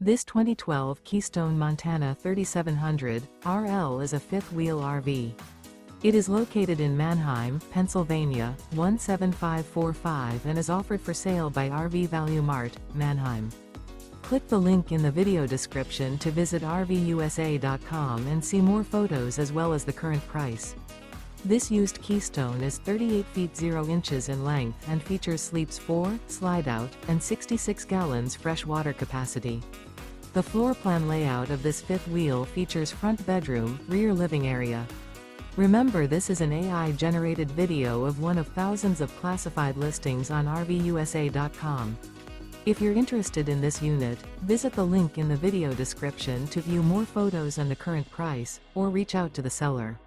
This 2012 Keystone Montana 3700 RL is a fifth-wheel RV. It is located in Manheim, Pennsylvania, 17545 and is offered for sale by RV Value Mart, Manheim. Click the link in the video description to visit RVUSA.com and see more photos as well as the current price. This used Keystone is 38 feet 0 inches in length and features sleeps 4, slide-out, and 66 gallons fresh water capacity. The floor plan layout of this fifth wheel features front bedroom, rear living area. Remember, this is an AI-generated video of one of thousands of classified listings on RVUSA.com. If you're interested in this unit, visit the link in the video description to view more photos and the current price, or reach out to the seller.